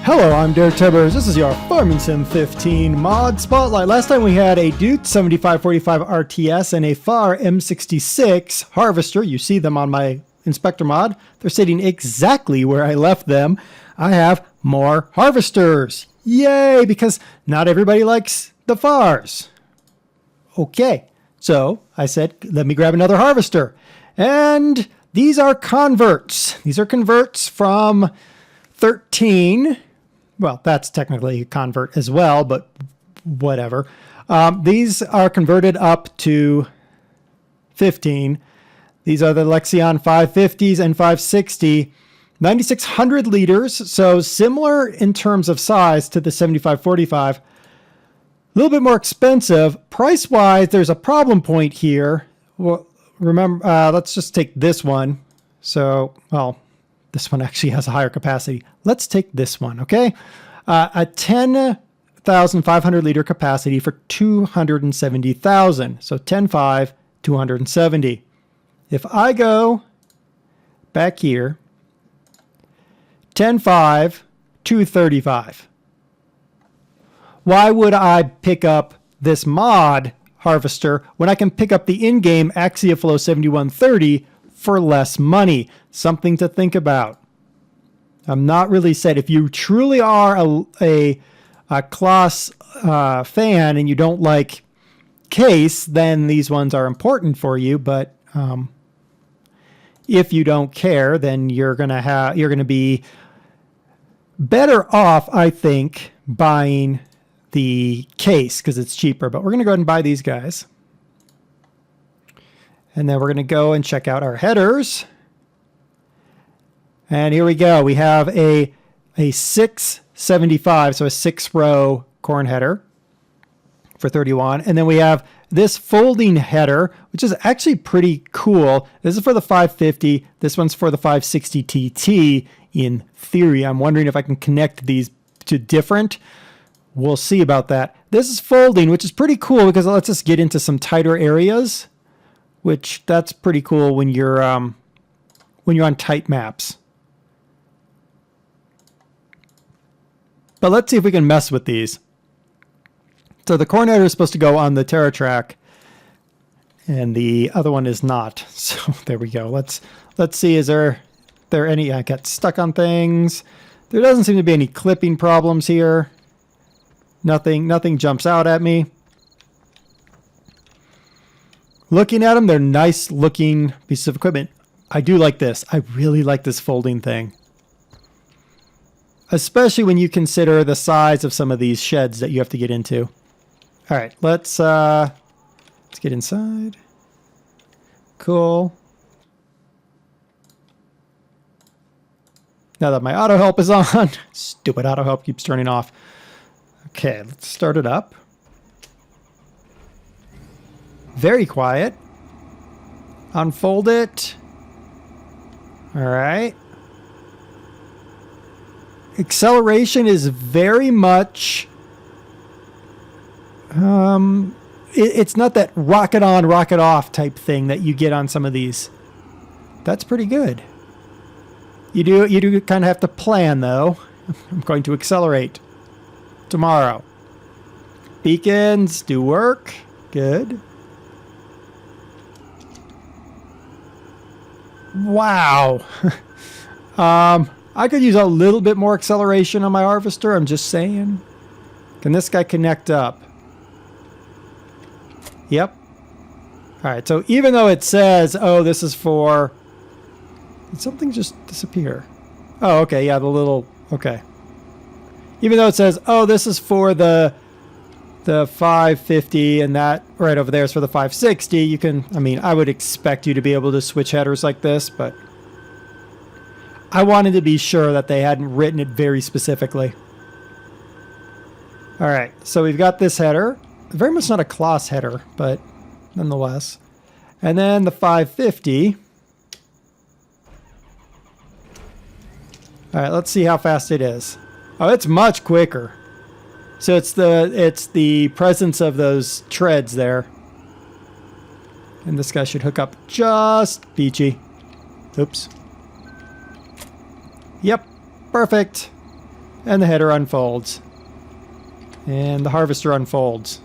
Hello, I'm DerTebbers. This is your Farming Sim 15 mod spotlight. Last time we had a Duke 7545 RTS and a FAR M66 harvester. You see them on my inspector mod. They're sitting exactly where I left them. I have more harvesters. Yay, because not everybody likes the FARs. Okay, so I said, let me grab another harvester. And these are converts. These are converts from 13. Well, that's technically a convert as well, but whatever. These are converted up to 15. These are the Lexion 550s and 560, 9,600 liters, so similar in terms of size to the 7545. A little bit more expensive. Price-wise, there's a problem point here. Well, remember, let's just take this one. So, well, this one actually has a higher capacity. Let's take this one, okay? A 10,500 liter capacity for 270,000. So 10.5, 270. If I go back here, 10.5, 235. Why would I pick up this mod harvester when I can pick up the in-game AxiaFlow 7130 for less money? Something to think about. I'm not really set. If you truly are a Claas fan and you don't like case, then these ones are important for you. But if you don't care, then you're gonna be better off, I think, buying the case because it's cheaper. But we're gonna go ahead and buy these guys, and then we're gonna go and check out our headers. And here we go. We have a 675, so a 6-row corn header for 31. And then we have this folding header, which is actually pretty cool. This is for the 550. This one's for the 560 TT in theory. I'm wondering if I can connect these to different. We'll see about that. This is folding, which is pretty cool because it lets us get into some tighter areas, which that's pretty cool when you're on tight maps. But let's see if we can mess with these. So the corn header is supposed to go on the Terra track, and the other one is not. So there we go. Let's see. Is there any? I got stuck on things. There doesn't seem to be any clipping problems here. Nothing jumps out at me. Looking at them, they're nice looking pieces of equipment. I do like this. I really like this folding thing. Especially when you consider the size of some of these sheds that you have to get into. All right, let's get inside. Cool. Now that my auto help is on, stupid auto help keeps turning off. Okay, let's start it up. Very quiet. Unfold it. All right. Acceleration is very much, it's not that rocket on, rocket off type thing that you get on some of these. That's pretty good. You do kind of have to plan though. I'm going to accelerate tomorrow. Beacons do work. Good. Wow. I could use a little bit more acceleration on my harvester. I'm just saying. Can this guy connect up? Yep. All right. So even though it says, oh, this is for... Did something just disappear? Oh, okay. Yeah, the little... Okay. Even though it says, oh, this is for the 550 and that right over there is for the 560, you can... I mean, I would expect you to be able to switch headers like this, but... I wanted to be sure that they hadn't written it very specifically. All right, so we've got this header. Very much not a Claas header, but nonetheless. And then the 550. All right, let's see how fast it is. Oh, it's much quicker. So it's the presence of those treads there. And this guy should hook up just peachy. Oops. Yep, perfect. And the header unfolds. And the harvester unfolds.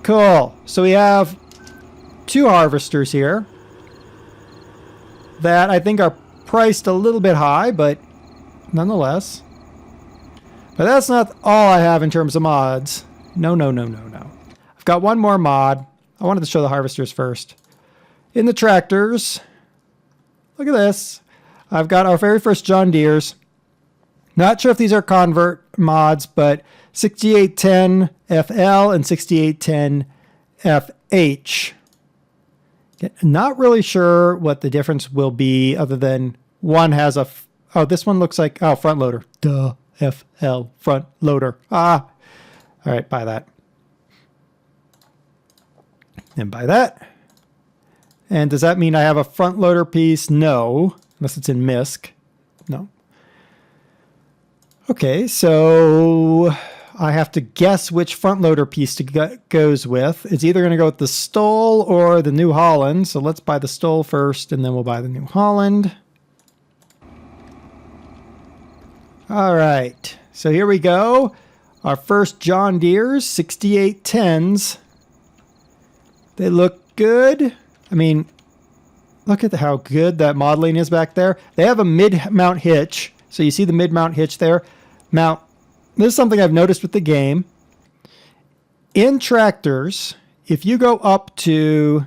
Cool. So we have 2 harvesters here that I think are priced a little bit high, but nonetheless. But that's not all I have in terms of mods. No. I've got one more mod. I wanted to show the harvesters first. In the tractors, look at this. I've got our very first John Deeres. Not sure if these are convert mods, but 6810 FL and 6810 FH. Not really sure what the difference will be other than one has a... Oh, this one looks like... Oh, front loader. Duh. FL. Front loader. Ah. All right, buy that. And buy that. And does that mean I have a front loader piece? No. Unless it's in MISC. No. Okay, so I have to guess which front loader piece goes with. It's either going to go with the Stoll or the New Holland. So let's buy the Stoll first, and then we'll buy the New Holland. All right, so here we go. Our first John Deere's 6810s. They look good. I mean, look at how good that modeling is back there. They have a mid-mount hitch. So you see the mid-mount hitch there. Now, this is something I've noticed with the game. In tractors, if you go up to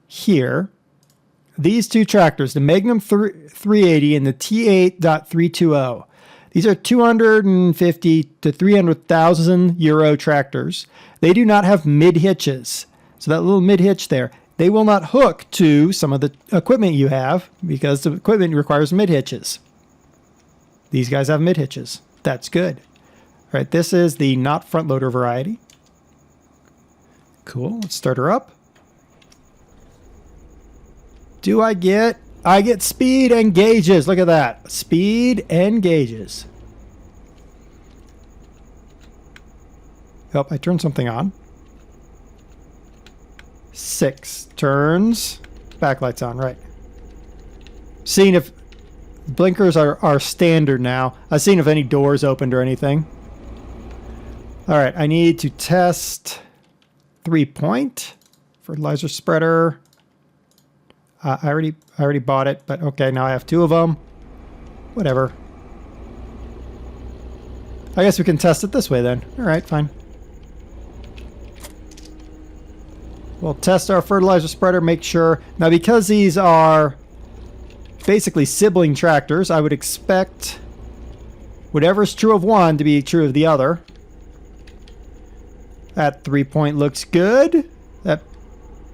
here, these 2 tractors, the Magnum 380 and the T8.320, these are 250 to 300,000 euro tractors. They do not have mid-hitches. So that little mid-hitch there, they will not hook to some of the equipment you have because the equipment requires mid-hitches. These guys have mid-hitches. That's good. All right, this is the not front loader variety. Cool, let's start her up. I get speed and gauges. Look at that. Speed and gauges. Oh, I turned something on. 6 turns. Backlight's on, right. Seeing if blinkers are standard now. I've seen if any doors opened or anything. All right, I need to test 3-point fertilizer spreader. I already bought it, but okay, now I have 2 of them. Whatever. I guess we can test it this way then. All right, fine. We'll test our fertilizer spreader, make sure. Now, because these are basically sibling tractors, I would expect whatever's true of one to be true of the other. That 3-point looks good. That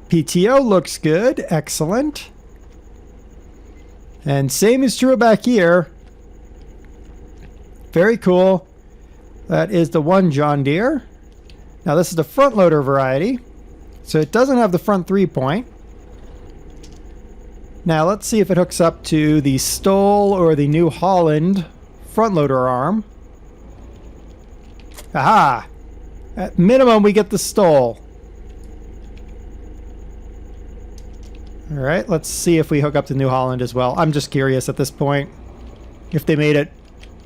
PTO looks good. Excellent. And same is true back here. Very cool. That is the one John Deere. Now this is the front loader variety. So it doesn't have the front 3-point. Now let's see if it hooks up to the Stoll or the New Holland front loader arm. Aha! At minimum we get the Stoll. Alright, let's see if we hook up to New Holland as well. I'm just curious at this point if they made it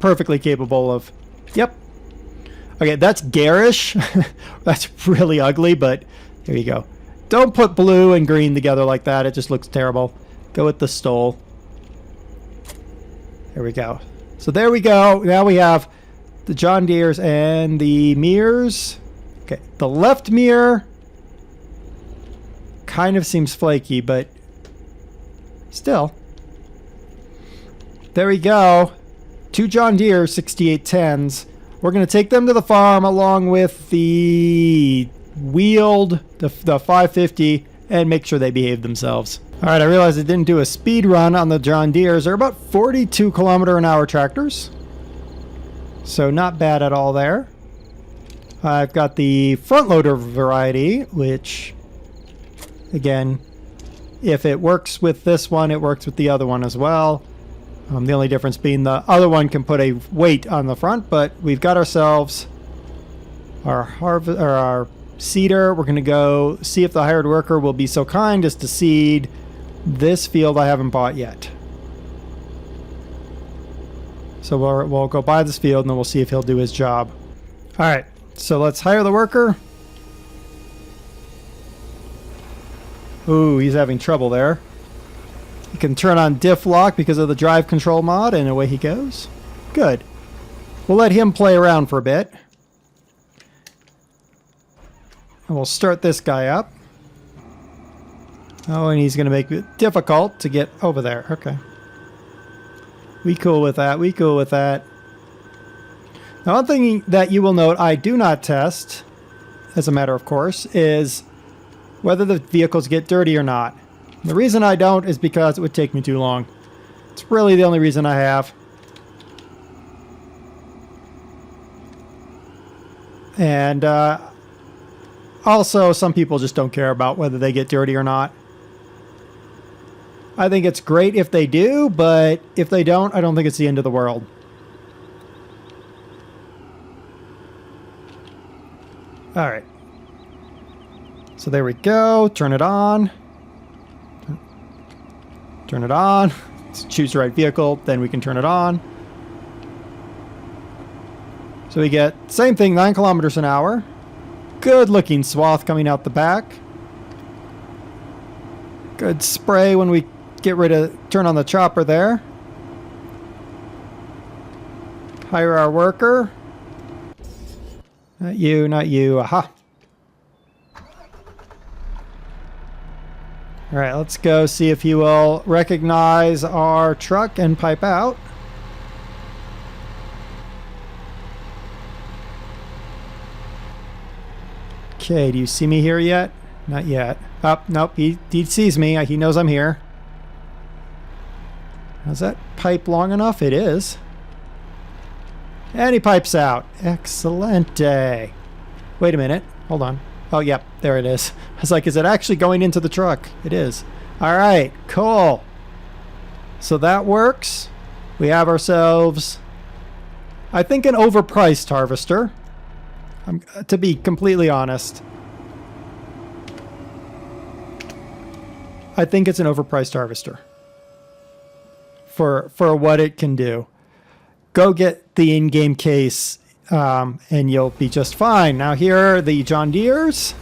perfectly capable of... Yep. Okay, that's garish. That's really ugly, but here you go. Don't put blue and green together like that. It just looks terrible. Go with the Stoll. There we go. So there we go. Now we have the John Deeres and the mirrors. Okay, the left mirror kind of seems flaky, but still. There we go. 2 John Deere 6810s. We're going to take them to the farm along with the wheeled, the 550, and make sure they behave themselves. All right, I realized I didn't do a speed run on the John Deeres. They're about 42 km/h tractors. So not bad at all there. I've got the front loader variety, which... Again, if it works with this one, it works with the other one as well. The only difference being the other one can put a weight on the front, but we've got ourselves our seeder. We're going to go see if the hired worker will be so kind as to seed this field I haven't bought yet. So we'll go by this field and then we'll see if he'll do his job. All right, so let's hire the worker. Ooh, he's having trouble there. You can turn on diff lock because of the drive control mod, and away he goes. Good. We'll let him play around for a bit. And we'll start this guy up. Oh, and he's going to make it difficult to get over there. Okay. We cool with that. We cool with that. Now, one thing that you will note I do not test, as a matter of course, is whether the vehicles get dirty or not. The reason I don't is because it would take me too long. It's really the only reason I have. And also, some people just don't care about whether they get dirty or not. I think it's great if they do, but if they don't, I don't think it's the end of the world. All right. So there we go. Turn it on. Turn it on. Let's choose the right vehicle, then we can turn it on. So we get, same thing, 9 kilometers an hour. Good looking swath coming out the back. Good spray when we turn on the chopper there. Hire our worker. Not you, not you. Aha. All right, let's go see if he will recognize our truck and pipe out. Okay, do you see me here yet? Not yet. Oh, nope, he sees me. He knows I'm here. Is that pipe long enough? It is. And he pipes out. Excellent day. Wait a minute. Hold on. Oh, yep, there it is. I was like, is it actually going into the truck? It is. All right, cool. So that works. We have ourselves, I think, an overpriced harvester. To be completely honest. I think it's an overpriced harvester. For what it can do. Go get the in-game case. And you'll be just fine. Now here are the John Deeres.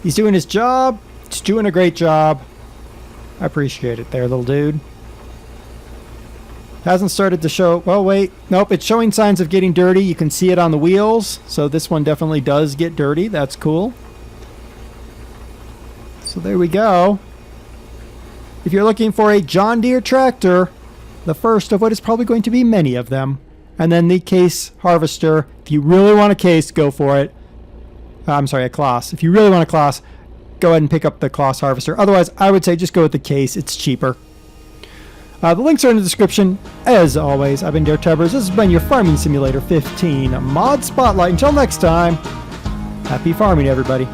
He's doing his job. He's doing a great job. I appreciate it there, little dude. Hasn't started to show... Well, wait. Nope, it's showing signs of getting dirty. You can see it on the wheels. So this one definitely does get dirty. That's cool. So there we go. If you're looking for a John Deere tractor, the first of what is probably going to be many of them, and then the case harvester. If you really want a case, go for it. I'm sorry, a Kloss. If you really want a Kloss, go ahead and pick up the Kloss harvester. Otherwise, I would say just go with the case. It's cheaper. The links are in the description. As always, I've been DerTebbers. This has been your Farming Simulator 15 Mod Spotlight. Until next time, happy farming, everybody.